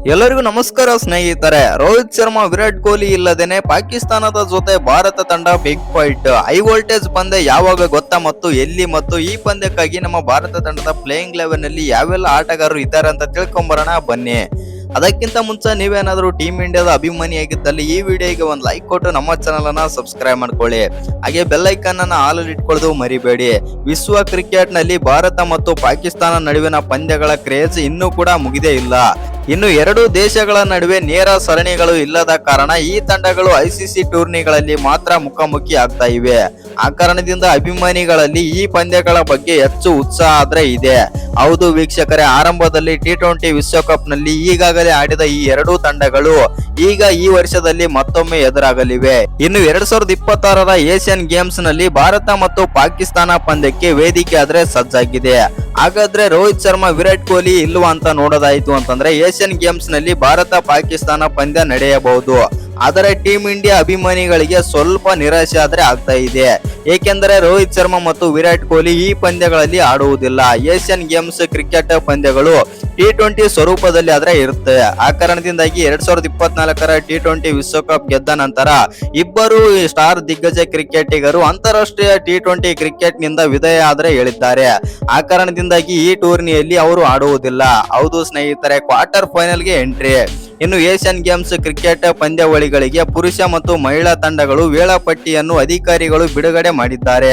ಎಲ್ಲರಿಗೂ ನಮಸ್ಕಾರ ಸ್ನೇಹಿತರೆ. ರೋಹಿತ್ ಶರ್ಮಾ ವಿರಾಟ್ ಕೊಹ್ಲಿ ಇಲ್ಲದೇನೆ ಪಾಕಿಸ್ತಾನದ ಜೊತೆ ಭಾರತ ತಂಡ ಬಿಗ್ ಫೈಟ್. ಹೈ ವೋಲ್ಟೇಜ್ ಪಂದ್ಯ ಯಾವಾಗ ಗೊತ್ತಾ ಮತ್ತು ಎಲ್ಲಿ, ಮತ್ತು ಈ ಪಂದ್ಯಕ್ಕಾಗಿ ನಮ್ಮ ಭಾರತ ತಂಡದ ಪ್ಲೇಯಿಂಗ್ 11 ನಲ್ಲಿ ಯಾವೆಲ್ಲ ಆಟಗಾರರು ಇದ್ದಾರೆ ಅಂತ ತಿಳ್ಕೊಂಬರೋಣ ಬನ್ನಿ. ಅದಕ್ಕಿಂತ ಮುಂಚೆ ನೀವೇನಾದ್ರೂ ಟೀಮ್ ಇಂಡಿಯಾದ ಅಭಿಮಾನಿಯಾಗಿದ್ದಲ್ಲಿ ಈ ವಿಡಿಯೋಗೆ ಒಂದು ಲೈಕ್ ಕೊಟ್ಟು ನಮ್ಮ ಚಾನಲ್ ಅನ್ನ ಸಬ್ಸ್ಕ್ರೈಬ್ ಮಾಡ್ಕೊಳ್ಳಿ. ಹಾಗೆ ಬೆಲ್ ಐಕಾನ್ ಅನ್ನ ಆಲ್ ಇಟ್ಕೊಳ್ಳೋದು ಮರಿಬೇಡಿ. ವಿಶ್ವ ಕ್ರಿಕೆಟ್ ನಲ್ಲಿ ಭಾರತ ಮತ್ತು ಪಾಕಿಸ್ತಾನ ನಡುವಿನ ಪಂದ್ಯಗಳ ಕ್ರೇಜ್ ಇನ್ನೂ ಕೂಡ ಮುಗಿದೇ ಇಲ್ಲ. ಇನ್ನು ಎರಡು ದೇಶಗಳ ನಡುವೆ ನೇರ ಸರಣಿಗಳು ಇಲ್ಲದ ಕಾರಣ ಈ ತಂಡಗಳು ಐಸಿಸಿ ಟೂರ್ನಿಗಳಲ್ಲಿ ಮಾತ್ರ ಮುಖಾಮುಖಿ ಆಗ್ತಾ ಇವೆ. ಆ ಕಾರಣದಿಂದ ಅಭಿಮಾನಿಗಳಲ್ಲಿ ಈ ಪಂದ್ಯಗಳ ಬಗ್ಗೆ ಹೆಚ್ಚು ಉತ್ಸಾಹ ಆದ್ರೆ ಇದೆ. ಹೌದು ವೀಕ್ಷಕರೇ, ಆರಂಭದಲ್ಲಿ T20 ವಿಶ್ವಕಪ್ ನಲ್ಲಿ ಈಗಾಗಲೇ ಆಡಿದ ಈ ಎರಡೂ ತಂಡಗಳು ಈಗ ಈ ವರ್ಷದಲ್ಲಿ ಮತ್ತೊಮ್ಮೆ ಎದುರಾಗಲಿವೆ. ಇನ್ನು 2026ರ ಏಷ್ಯನ್ ಗೇಮ್ಸ್ ನಲ್ಲಿ ಭಾರತ ಮತ್ತು ಪಾಕಿಸ್ತಾನ ಪಂದ್ಯಕ್ಕೆ ವೇದಿಕೆ ಆದ್ರೆ ಸಜ್ಜಾಗಿದೆ. ಹಾಗಾದ್ರೆ ರೋಹಿತ್ ಶರ್ಮಾ ವಿರಾಟ್ ಕೊಹ್ಲಿ ಇಲ್ವಾ ಅಂತ ನೋಡೋದಾಯ್ತು ಅಂತಂದ್ರೆ ಏಷ್ಯನ್ ಗೇಮ್ಸ್ ನಲ್ಲಿ ಭಾರತ ಪಾಕಿಸ್ತಾನ ಪಂದ್ಯ ನಡೆಯಬಹುದು. ಆದರೆ ಟೀಮ್ ಇಂಡಿಯಾ ಅಭಿಮಾನಿಗಳಿಗೆ ಸ್ವಲ್ಪ ನಿರಾಶೆ ಆದ್ರೆ ಆಗ್ತಾ ಇದೆ. ಏಕೆಂದರೆ ರೋಹಿತ್ ಶರ್ಮಾ ಮತ್ತು ವಿರಾಟ್ ಕೊಹ್ಲಿ ಈ ಪಂದ್ಯಗಳಲ್ಲಿ ಆಡುವುದಿಲ್ಲ. ಏಷ್ಯನ್ ಗೇಮ್ಸ್ ಕ್ರಿಕೆಟ್ ಪಂದ್ಯಗಳು T20 ಸ್ವರೂಪದಲ್ಲಿ ಆದ್ರೆ ಇರುತ್ತೆ. ಆ ಕಾರಣದಿಂದಾಗಿ 2024ರ T20 ವಿಶ್ವಕಪ್ ಗೆದ್ದ ನಂತರ ಇಬ್ಬರು ಸ್ಟಾರ್ ದಿಗ್ಗಜ ಕ್ರಿಕೆಟಿಗರು ಅಂತಾರಾಷ್ಟ್ರೀಯ T20 ಕ್ರಿಕೆಟ್ ನಿಂದ ವಿದಾಯ ಆದ್ರೆ ಹೇಳಿದ್ದಾರೆ. ಆ ಕಾರಣದಿಂದಾಗಿ ಈ ಟೂರ್ನಿಯಲ್ಲಿ ಅವರು ಆಡುವುದಿಲ್ಲ. ಹೌದು ಸ್ನೇಹಿತರೆ, ಕ್ವಾರ್ಟರ್ ಫೈನಲ್ಗೆ ಎಂಟ್ರಿ. ಇನ್ನು ಏಷ್ಯನ್ ಗೇಮ್ಸ್ ಕ್ರಿಕೆಟ್ ಪಂದ್ಯಾವಳಿಗಳಿಗೆ ಪುರುಷ ಮತ್ತು ಮಹಿಳಾ ತಂಡಗಳು ವೇಳಾಪಟ್ಟಿಯನ್ನು ಅಧಿಕಾರಿಗಳು ಬಿಡುಗಡೆ ಮಾಡಿದ್ದಾರೆ.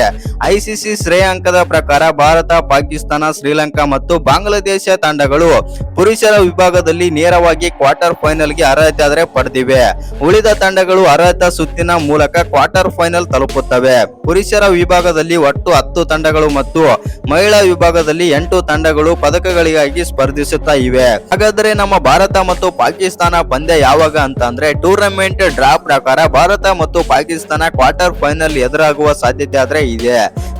ಐಸಿಸಿ ಶ್ರೇಯಾಂಕದ ಪ್ರಕಾರ ಭಾರತ, ಪಾಕಿಸ್ತಾನ, ಶ್ರೀಲಂಕಾ ಮತ್ತು ಬಾಂಗ್ಲಾದೇಶ ತಂಡಗಳು ಪುರುಷರ ವಿಭಾಗದಲ್ಲಿ ನೇರವಾಗಿ ಕ್ವಾರ್ಟರ್ ಫೈನಲ್ಗೆ ಅರ್ಹತೆ ಆದರೆ ಪಡೆದಿವೆ. ಉಳಿದ ತಂಡಗಳು ಅರ್ಹತಾ ಸುತ್ತಿನ ಮೂಲಕ ಕ್ವಾರ್ಟರ್ ಫೈನಲ್ ತಲುಪುತ್ತವೆ. ಪುರುಷರ ವಿಭಾಗದಲ್ಲಿ ಒಟ್ಟು 10 ತಂಡಗಳು ಮತ್ತು ಮಹಿಳಾ ವಿಭಾಗದಲ್ಲಿ 8 ತಂಡಗಳು ಪದಕಗಳಿಗಾಗಿ ಸ್ಪರ್ಧಿಸುತ್ತಾ ಇವೆ. ಹಾಗಾದರೆ ನಮ್ಮ ಭಾರತ ಮತ್ತು ಪಾಕಿಸ್ತಾನ ಪಂದ್ಯ ಯಾವಾಗ ಅಂತ ಅಂದ್ರೆ ಟೂರ್ನಮೆಂಟ್ ಡ್ರಾ ಪ್ರಕಾರ ಭಾರತ ಮತ್ತು ಪಾಕಿಸ್ತಾನ ಕ್ವಾರ್ಟರ್ ಫೈನಲ್ ಎದುರಾಗುವ ಸಾಧ್ಯತೆ ಆದ್ರೆ ಇದೆ.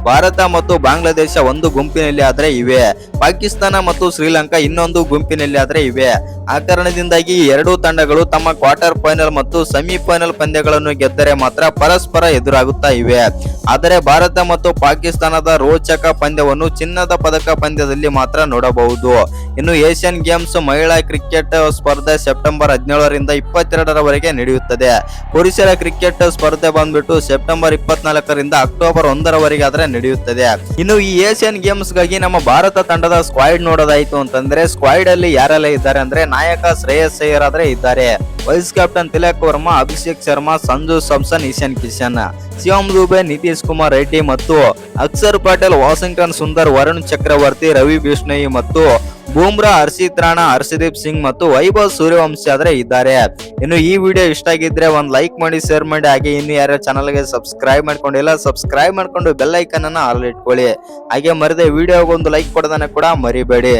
ಭಾರತ ಮತ್ತು ಬಾಂಗ್ಲಾದೇಶ ಒಂದು ಗುಂಪಿನಲ್ಲಿ ಆದ್ರೆ ಇವೆ. ಪಾಕಿಸ್ತಾನ ಮತ್ತು ಶ್ರೀಲಂಕಾ ಇನ್ನೊಂದು ಗುಂಪಿನಲ್ಲಿ ಆದ್ರೆ ಇವೆ. ಆ ಕಾರಣದಿಂದಾಗಿ ಈ ಎರಡೂ ತಂಡಗಳು ತಮ್ಮ ಕ್ವಾರ್ಟರ್ ಫೈನಲ್ ಮತ್ತು ಸೆಮಿಫೈನಲ್ ಪಂದ್ಯಗಳನ್ನು ಗೆದ್ದರೆ ಮಾತ್ರ ಪರಸ್ಪರ ಎದುರಾಗುತ್ತಾ ಇವೆ. ಆದರೆ ಭಾರತ ಮತ್ತು ಪಾಕಿಸ್ತಾನದ ರೋಚಕ ಪಂದ್ಯವನ್ನು ಚಿನ್ನದ ಪದಕ ಪಂದ್ಯದಲ್ಲಿ ಮಾತ್ರ ನೋಡಬಹುದು. ಇನ್ನು ಏಷ್ಯನ್ ಗೇಮ್ಸ್ ಮಹಿಳಾ ಕ್ರಿಕೆಟ್ ಸ್ಪರ್ಧೆ ಸೆಪ್ಟೆಂಬರ್ 17ರಿಂದ 22ರವರೆಗೆ ನಡೆಯುತ್ತದೆ. ಪುರುಷರ ಕ್ರಿಕೆಟ್ ಸ್ಪರ್ಧೆ ಬಂದ್ಬಿಟ್ಟು ಸೆಪ್ಟೆಂಬರ್ 24ರಿಂದ ಅಕ್ಟೋಬರ್ 1ರವರೆಗೆ ಆದ್ರೆ ನಡೆಯುತ್ತದೆ. ಇನ್ನು ಈ ಏಷ್ಯನ್ ಗೇಮ್ಸ್ ಗಾಗಿ ನಮ್ಮ ಭಾರತ ತಂಡದ ಸ್ಕ್ವಾಡ್ ನೋಡೋದಾಯ್ತು ಅಂತಂದ್ರೆ ಸ್ಕ್ವಾಡ್ ಅಲ್ಲಿ ಯಾರೆಲ್ಲ ಇದ್ದಾರೆ ಅಂದ್ರೆ ನಾಯಕ ಶ್ರೇಯಸ್ ಅಯ್ಯರ್ ಆದ್ರೆ ಇದ್ದಾರೆ. ವೈಸ್ ಕ್ಯಾಪ್ಟನ್ ತಿಲಕ್ ವರ್ಮಾ, ಅಭಿಷೇಕ್ ಶರ್ಮಾ, ಸಂಜು ಸ್ಯಾಮ್ಸನ್, ಇಶಾನ್ ಕಿಶನ್, ಶಿವಮ್ ದುಬೆ, ನಿತೀಶ್ ಕುಮಾರ್ ರೆಡ್ಡಿ ಮತ್ತು ಅಕ್ಷರ್ ಪಟೇಲ್, ವಾಷಿಂಗ್ಟನ್ ಸುಂದರ್, ವರುಣ್ ಚಕ್ರವರ್ತಿ, ರವಿ ಬಿಷ್ಣೋಯಿ ಮತ್ತು ಬೂಮ್ರಾ, ಹರ್ಷಿತ್ ರಾಣಾ, ಹರ್ಷದೀಪ್ ಸಿಂಗ್ ಮತ್ತು ವೈಭವ್ ಸೂರ್ಯವಂಶಿ ಆದ್ರೆ ಇದ್ದಾರೆ. ಇನ್ನು ಈ ವಿಡಿಯೋ ಇಷ್ಟ ಆಗಿದ್ರೆ ಒಂದು ಲೈಕ್ ಮಾಡಿ, ಶೇರ್ ಮಾಡಿ. ಹಾಗೆ ಇನ್ನು ಯಾರು ಚಾನಲ್ಗೆ ಸಬ್ಸ್ಕ್ರೈಬ್ ಮಾಡ್ಕೊಂಡಿಲ್ಲ ಸಬ್ಸ್ಕ್ರೈಬ್ ಮಾಡ್ಕೊಂಡು ಬೆಲ್ ಐಕನ್ ಅನ್ನ ಆಲ್ ಇಟ್ಕೊಳ್ಳಿ. ಹಾಗೆ ಮರೆದೆ ವಿಡಿಯೋಗೆ ಒಂದು ಲೈಕ್ ಕೊಡೋದನ್ನ ಕೂಡ ಮರಿಬೇಡಿ.